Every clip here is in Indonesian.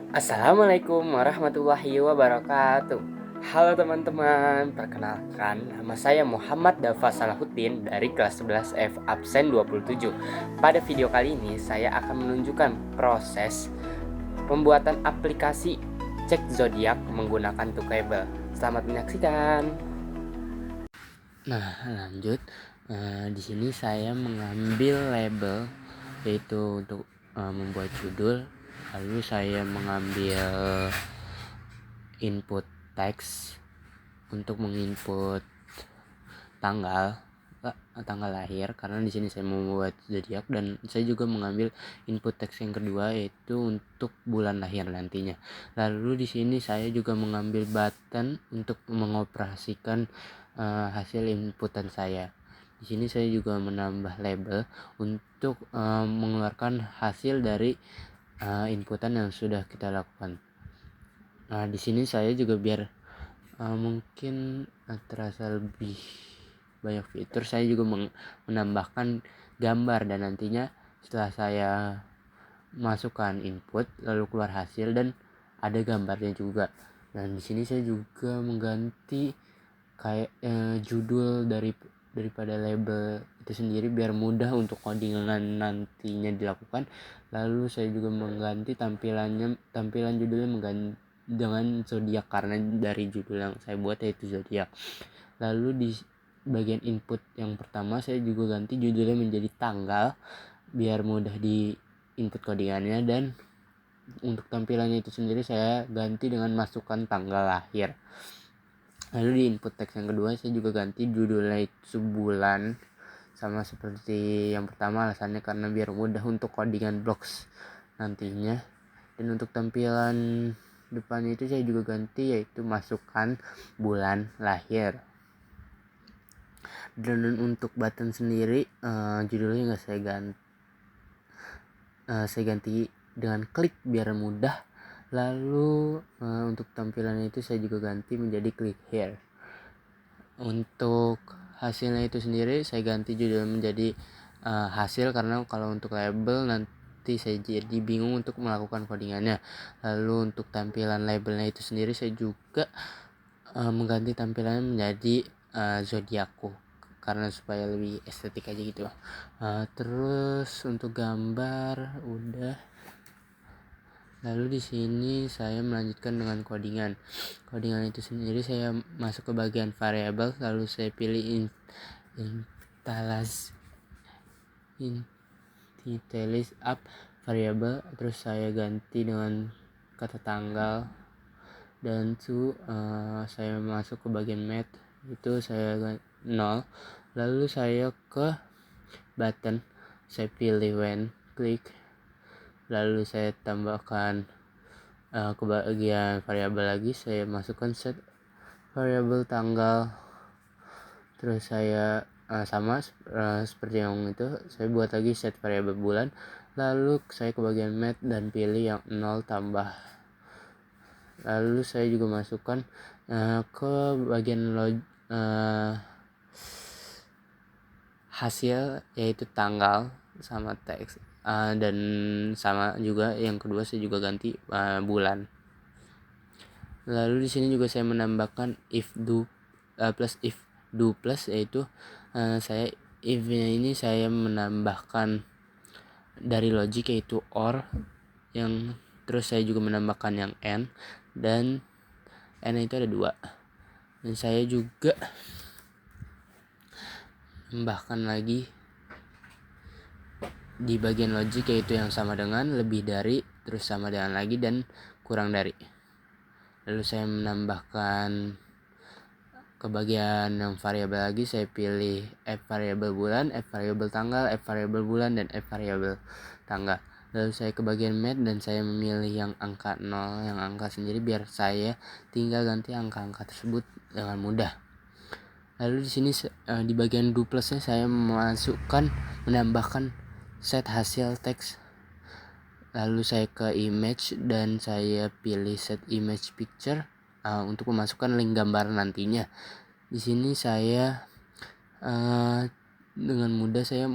Assalamualaikum warahmatullahi wabarakatuh. Halo teman-teman, perkenalkan nama saya Muhammad Dafa Salahuddin dari kelas 11F absen 27. Pada video kali ini saya akan menunjukkan proses pembuatan aplikasi cek zodiak menggunakan Tuckable. Selamat menyaksikan. Nah, lanjut. Di sini saya mengambil label yaitu untuk membuat judul. Lalu saya mengambil input teks untuk menginput tanggal tanggal lahir, karena di sini saya membuat zodiak, dan saya juga mengambil input teks yang kedua yaitu untuk bulan lahir nantinya. Lalu di sini saya juga mengambil button untuk mengoperasikan hasil inputan saya. Di sini saya juga menambah label untuk mengeluarkan hasil dari inputan yang sudah kita lakukan. Nah, di sini saya juga biar mungkin terasa lebih banyak fitur, saya juga menambahkan gambar, dan nantinya setelah saya masukkan input lalu keluar hasil dan ada gambarnya juga. Dan di sini saya juga mengganti kayak judul daripada label itu sendiri biar mudah untuk codingan nantinya dilakukan. Lalu saya juga mengganti tampilan judulnya mengganti dengan zodiak karena dari judul yang saya buat yaitu zodiak. Lalu di bagian input yang pertama saya juga ganti judulnya menjadi tanggal biar mudah di input codingannya, dan untuk tampilannya itu sendiri saya ganti dengan masukkan tanggal lahir. Lalu di input teks yang kedua saya juga ganti judulnya itu bulan, sama seperti yang pertama, alasannya karena biar mudah untuk codingan blocks nantinya. Dan untuk tampilan depan itu saya juga ganti yaitu masukkan bulan lahir. Dan untuk button sendiri judulnya nggak saya ganti dengan klik biar mudah. Lalu untuk tampilannya itu saya juga ganti menjadi click here. Untuk hasilnya itu sendiri saya ganti judul menjadi hasil, karena kalau untuk label nanti saya jadi bingung untuk melakukan codingannya. Lalu untuk tampilan labelnya itu sendiri saya juga mengganti tampilannya menjadi zodiakku, karena supaya lebih estetik aja gitu. Terus untuk gambar udah. Lalu di sini saya melanjutkan dengan codingan. Codingan itu sendiri saya masuk ke bagian variabel, lalu saya pilih details up variable, terus saya ganti dengan kata tanggal, dan saya masuk ke bagian math, itu saya 0. Lalu saya ke button, saya pilih when click, lalu saya tambahkan ke bagian variabel lagi, saya masukkan set variabel tanggal, terus saya sama seperti yang itu saya buat lagi set variabel bulan. Lalu saya ke bagian math dan pilih yang 0 tambah. Lalu saya juga masukkan ke bagian hasil yaitu tanggal sama teks, dan sama juga yang kedua saya juga ganti bulan. Lalu di sini juga saya menambahkan if do plus, yaitu saya if-nya ini saya menambahkan dari logic yaitu or, yang terus saya juga menambahkan yang n, dan n itu ada 2. Dan saya juga menambahkan lagi di bagian logic yaitu yang sama dengan, lebih dari, terus sama dengan lagi, dan kurang dari. Lalu saya menambahkan ke bagian yang variabel lagi, saya pilih f variabel bulan, f variabel tanggal, f variabel bulan, dan f variabel tanggal. Lalu saya ke bagian math dan saya memilih yang angka 0, yang angka sendiri, biar saya tinggal ganti angka-angka tersebut dengan mudah. Lalu di sini di bagian do plusnya saya menambahkan set hasil teks. Lalu saya ke image dan saya pilih set image picture untuk memasukkan link gambar nantinya. Di sini saya dengan mudah saya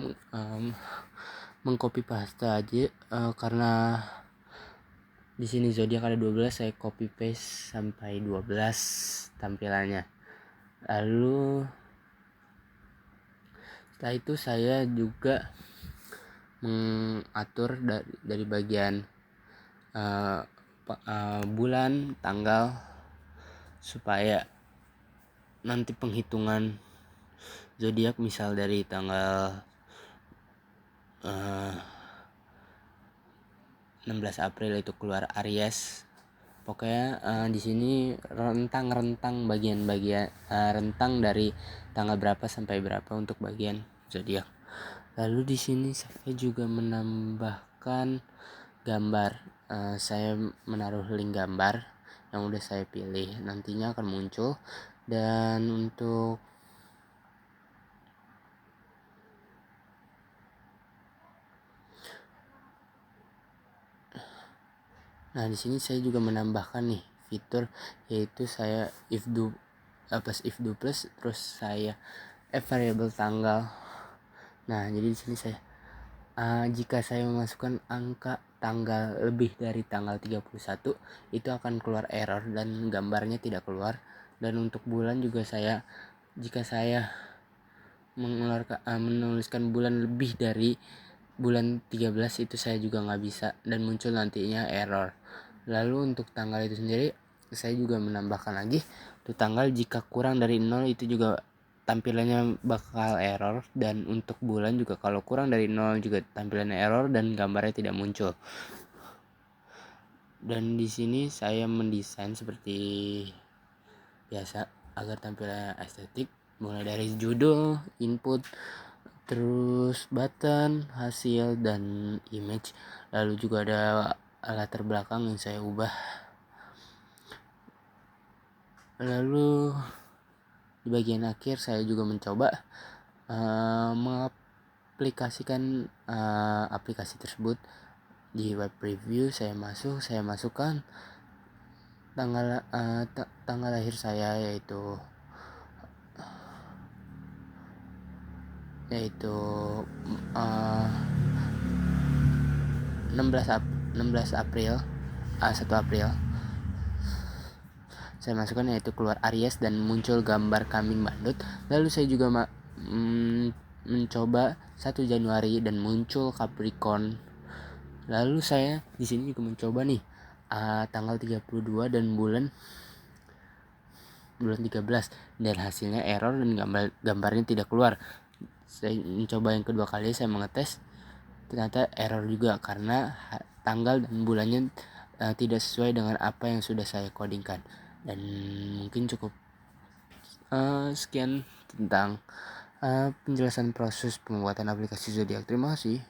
mengcopy paste aja, karena Di sini zodiak ada 12, saya copy paste sampai 12 tampilannya. Lalu setelah itu saya juga mengatur dari bagian bulan, tanggal, supaya nanti penghitungan zodiak misal dari tanggal 16 April itu keluar Aries. Pokoknya di sini rentang bagian-bagian rentang dari tanggal berapa sampai berapa untuk bagian zodiak. Lalu di sini saya juga menambahkan gambar. Saya menaruh link gambar yang udah saya pilih, nantinya akan muncul. Dan untuk nah di sini saya juga menambahkan nih fitur, yaitu saya if do plus terus saya variable tanggal. Nah jadi di sini saya jika saya memasukkan angka tanggal lebih dari tanggal 31 itu akan keluar error dan gambarnya tidak keluar. Dan untuk bulan juga jika saya menuliskan bulan lebih dari bulan 13 itu saya juga nggak bisa dan muncul nantinya error. Lalu untuk tanggal itu sendiri saya juga menambahkan lagi untuk tanggal jika kurang dari 0 itu juga tampilannya bakal error. Dan untuk bulan juga kalau kurang dari 0 juga tampilannya error dan gambarnya tidak muncul. Dan di sini saya mendesain seperti biasa agar tampilannya estetik, mulai dari judul, input, terus button, hasil, dan image. Lalu juga ada latar belakang yang saya ubah. Lalu di bagian akhir saya juga mencoba mengaplikasikan aplikasi tersebut di web preview. Saya masukkan tanggal lahir saya, yaitu 16 April 1 April saya masukkan, yaitu keluar Aries dan muncul gambar kambing bandut. Lalu saya juga mencoba 1 Januari dan muncul Capricorn. Lalu saya di sini juga mencoba nih tanggal 32 dan bulan 13 dan hasilnya error dan gambarnya tidak keluar. Saya mencoba yang kedua kali, saya mengetes, ternyata error juga karena tanggal dan bulannya tidak sesuai dengan apa yang sudah saya codingkan. Dan mungkin cukup sekian tentang penjelasan proses pembuatan aplikasi zodiak. Terima kasih.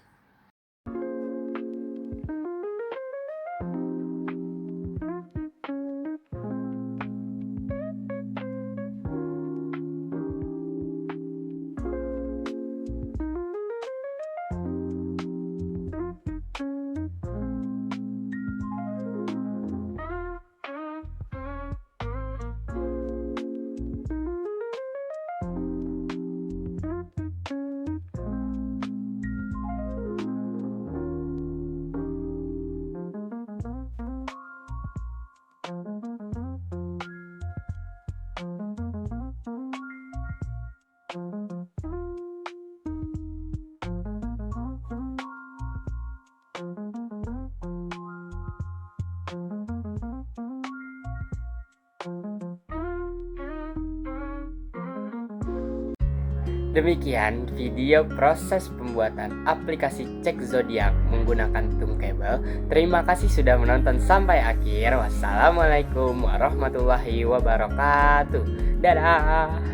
Demikian video proses pembuatan aplikasi cek zodiak menggunakan Tungkable. Terima kasih sudah menonton sampai akhir. Wassalamualaikum warahmatullahi wabarakatuh. Dadah.